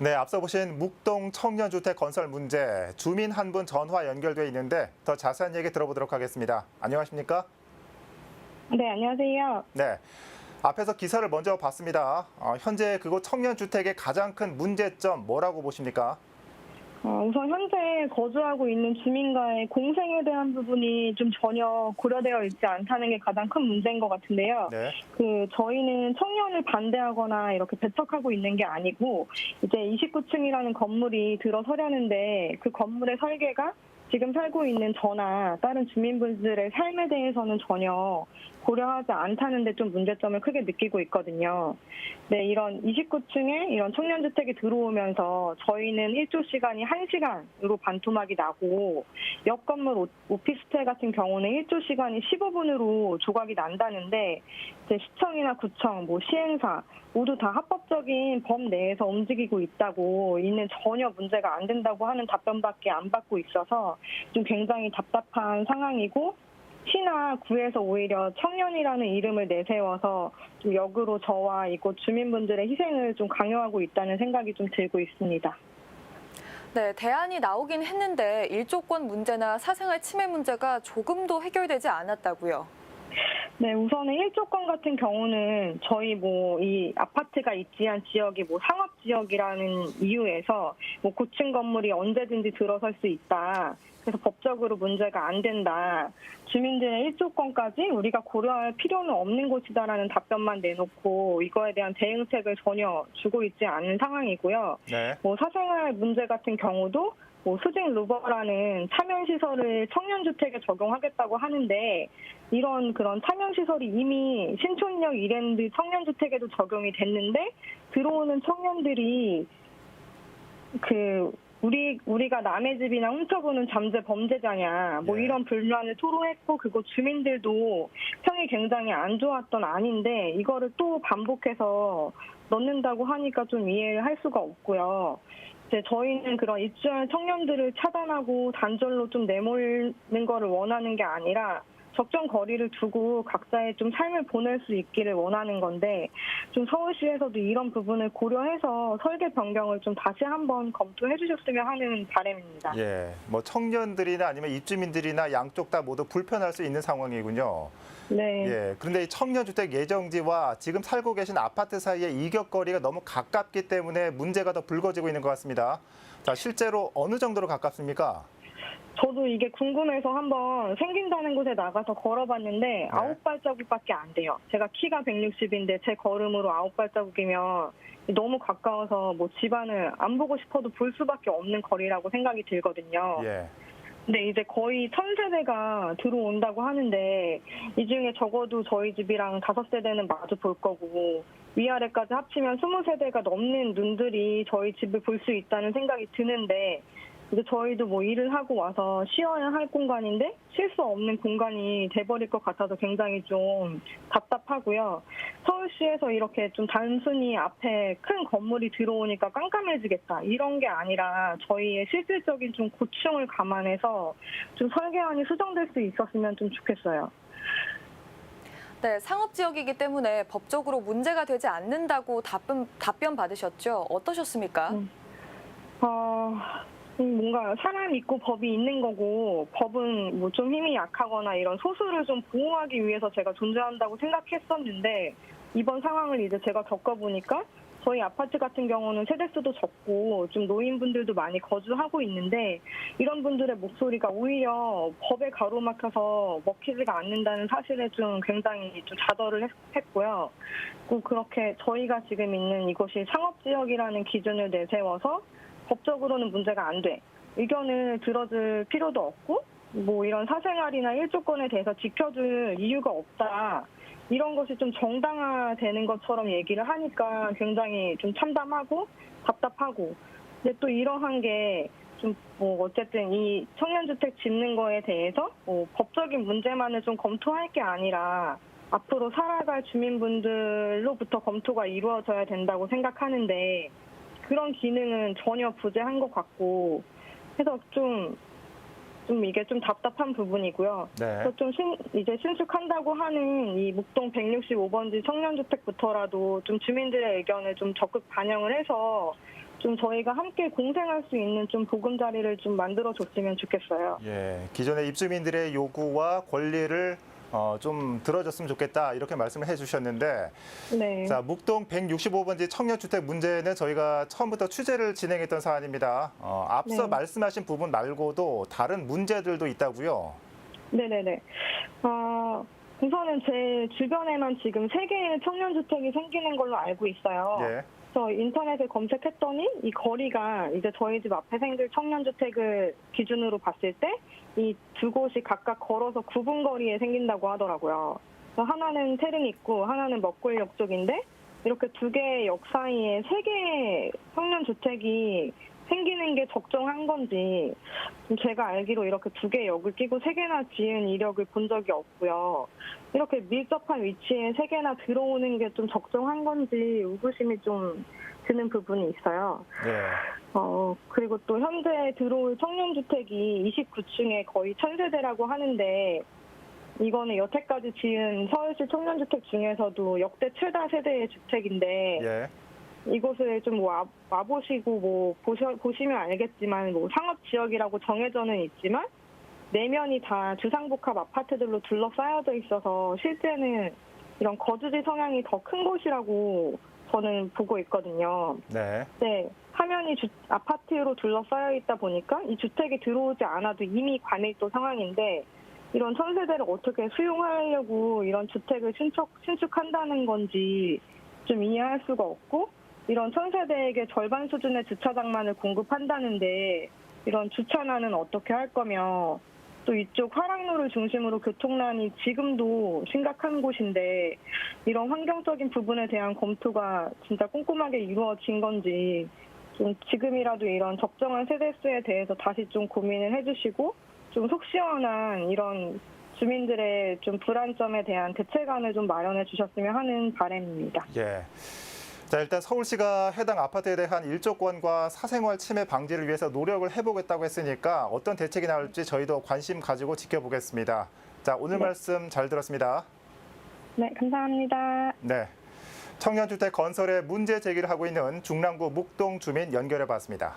네, 앞서 보신 묵동 청년주택 건설 문제, 주민 한 분 전화 연결돼 있는데 더 자세한 얘기 들어보도록 하겠습니다. 안녕하십니까? 네, 안녕하세요. 네, 앞에서 기사를 먼저 봤습니다. 현재 그곳 청년주택의 가장 큰 문제점 뭐라고 보십니까? 우선 현재 거주하고 있는 주민과의 공생에 대한 부분이 좀 전혀 고려되어 있지 않다는 게 가장 큰 문제인 것 같은데요. 네. 저희는 청년을 반대하거나 이렇게 배척하고 있는 게 아니고, 이제 29층이라는 건물이 들어서려는데 그 건물의 설계가 지금 살고 있는 저나 다른 주민분들의 삶에 대해서는 전혀 고려하지 않다는 데 좀 문제점을 크게 느끼고 있거든요. 네, 이런 29층에 이런 청년주택이 들어오면서 저희는 일조 시간이 1시간으로 반토막이 나고, 옆 건물 오피스텔 같은 경우는 일조 시간이 15분으로 조각이 난다는데, 이제 시청이나 구청, 시행사 모두 다 합법적인 법 내에서 움직이고 있다고, 이는 전혀 문제가 안 된다고 하는 답변밖에 안 받고 있어서 좀 굉장히 답답한 상황이고, 시나 구에서 오히려 청년이라는 이름을 내세워서 좀 역으로 저와 이곳 주민분들의 희생을 좀 강요하고 있다는 생각이 좀 들고 있습니다. 네, 대안이 나오긴 했는데 일조권 문제나 사생활 침해 문제가 조금도 해결되지 않았다고요. 네, 우선은 일조권 같은 경우는 저희 이 아파트가 입지한 지역이 상업 지역이라는 이유에서 고층 건물이 언제든지 들어설 수 있다. 그래서 법적으로 문제가 안 된다. 주민들의 일조권까지 우리가 고려할 필요는 없는 곳이다라는 답변만 내놓고 이거에 대한 대응책을 전혀 주고 있지 않은 상황이고요. 네. 사생활 문제 같은 경우도 수직 루버라는 차면시설을 청년주택에 적용하겠다고 하는데, 그런 차면시설이 이미 신촌역 이랜드 청년주택에도 적용이 됐는데, 들어오는 청년들이 우리가 남의 집이나 훔쳐보는 잠재 범죄자냐, 이런 불만을 토로했고, 그곳 주민들도 평이 굉장히 안 좋았던 아닌데, 이거를 또 반복해서 넣는다고 하니까 좀 이해를 할 수가 없고요. 이제 저희는 그런 입주할 청년들을 차단하고 단절로 좀 내몰는 거를 원하는 게 아니라, 적정 거리를 두고 각자의 좀 삶을 보낼 수 있기를 원하는 건데, 좀 서울시에서도 이런 부분을 고려해서 설계 변경을 좀 다시 한번 검토해 주셨으면 하는 바람입니다. 예, 청년들이나 아니면 입주민들이나 양쪽 다 모두 불편할 수 있는 상황이군요. 네. 예, 그런데 이 청년주택 예정지와 지금 살고 계신 아파트 사이의 이격거리가 너무 가깝기 때문에 문제가 더 불거지고 있는 것 같습니다. 자, 실제로 어느 정도로 가깝습니까? 저도 이게 궁금해서 한번 생긴다는 곳에 나가서 걸어봤는데 9발자국밖에 안 돼요. 제가 키가 160인데 제 걸음으로 9발자국이면 너무 가까워서 집안을 안 보고 싶어도 볼 수밖에 없는 거리라고 생각이 들거든요. 예. 근데 이제 거의 1000세대가 들어온다고 하는데, 이 중에 적어도 저희 집이랑 5세대는 마주 볼 거고, 위아래까지 합치면 20세대가 넘는 눈들이 저희 집을 볼 수 있다는 생각이 드는데, 이제 저희도 일을 하고 와서 쉬어야 할 공간인데 쉴 수 없는 공간이 돼버릴 것 같아서 굉장히 좀 답답하고요. 서울시에서 이렇게 좀 단순히 앞에 큰 건물이 들어오니까 깜깜해지겠다, 이런 게 아니라 저희의 실질적인 좀 고충을 감안해서 좀 설계안이 수정될 수 있었으면 좀 좋겠어요. 네, 상업지역이기 때문에 법적으로 문제가 되지 않는다고 답변 받으셨죠? 어떠셨습니까? 뭔가 사람 있고 법이 있는 거고, 법은 좀 힘이 약하거나 이런 소수를 좀 보호하기 위해서 제가 존재한다고 생각했었는데, 이번 상황을 이제 제가 겪어보니까 저희 아파트 같은 경우는 세대수도 적고 좀 노인분들도 많이 거주하고 있는데, 이런 분들의 목소리가 오히려 법에 가로막혀서 먹히지가 않는다는 사실에 좀 굉장히 좀 좌절을 했고요. 그렇게 저희가 지금 있는 이곳이 상업지역이라는 기준을 내세워서 법적으로는 문제가 안 돼, 의견을 들어줄 필요도 없고, 이런 사생활이나 일조권에 대해서 지켜줄 이유가 없다, 이런 것이 좀 정당화되는 것처럼 얘기를 하니까 굉장히 좀 참담하고 답답하고, 근데 또 이러한 게 좀 어쨌든 이 청년주택 짓는 거에 대해서 법적인 문제만을 좀 검토할 게 아니라 앞으로 살아갈 주민분들로부터 검토가 이루어져야 된다고 생각하는데, 그런 기능은 전혀 부재한 것 같고 해서 좀 이게 좀 답답한 부분이고요. 네. 좀 이제 신축한다고 하는 이 묵동 165번지 청년주택부터라도 좀 주민들의 의견을 좀 적극 반영을 해서 좀 저희가 함께 공생할 수 있는 좀 보금자리를 좀 만들어줬으면 좋겠어요. 예, 기존의 입주민들의 요구와 권리를 좀 들어줬으면 좋겠다 이렇게 말씀을 해주셨는데 네. 자, 묵동 165번지 청년주택 문제는 저희가 처음부터 취재를 진행했던 사안입니다. 앞서 네. 말씀하신 부분 말고도 다른 문제들도 있다고요? 네네네. 우선은 제 주변에만 지금 3개의 청년주택이 생기는 걸로 알고 있어요. 예. 그래서 인터넷에 검색했더니 이 거리가 이제 저희 집 앞에 생길 청년주택을 기준으로 봤을 때 이 두 곳이 각각 걸어서 9분 거리에 생긴다고 하더라고요. 그래서 하나는 태릉 입구, 하나는 먹골역 쪽인데 이렇게 2개의 역 사이에 3개의 청년주택이 생기는 게 적정한 건지 제가 알기로 이렇게 2개의 역을 끼고 3개나 지은 이력을 본 적이 없고요. 이렇게 밀접한 위치에 3개나 들어오는 게 좀 적정한 건지 의구심이 좀 드는 부분이 있어요. 예. 그리고 또 현재 들어올 청년주택이 29층에 거의 1000세대라고 하는데 이거는 여태까지 지은 서울시 청년주택 중에서도 역대 최다 세대의 주택인데 예. 이곳을 좀 와보시고 보시면 알겠지만 상업 지역이라고 정해져는 있지만 내면이 다 주상복합 아파트들로 둘러싸여져 있어서 실제는 이런 거주지 성향이 더 큰 곳이라고 저는 보고 있거든요. 네. 네, 화면이 아파트로 둘러싸여 있다 보니까 이 주택이 들어오지 않아도 이미 관일도 상황인데 이런 1000세대를 어떻게 수용하려고 이런 주택을 신축한다는 건지 좀 이해할 수가 없고 이런 1000세대에게 절반 수준의 주차장만을 공급한다는데 이런 주차난은 어떻게 할 거며 또 이쪽 화랑로를 중심으로 교통난이 지금도 심각한 곳인데 이런 환경적인 부분에 대한 검토가 진짜 꼼꼼하게 이루어진 건지 좀 지금이라도 이런 적정한 세대수에 대해서 다시 좀 고민을 해주시고 좀 속 시원한 이런 주민들의 좀 불안점에 대한 대책안을 좀 마련해 주셨으면 하는 바람입니다. 예. 자, 일단 서울시가 해당 아파트에 대한 일조권과 사생활 침해 방지를 위해서 노력을 해보겠다고 했으니까 어떤 대책이 나올지 저희도 관심 가지고 지켜보겠습니다. 자, 오늘 네. 말씀 잘 들었습니다. 네, 감사합니다. 네. 청년주택 건설에 문제 제기를 하고 있는 중랑구 묵동 주민 연결해 봤습니다.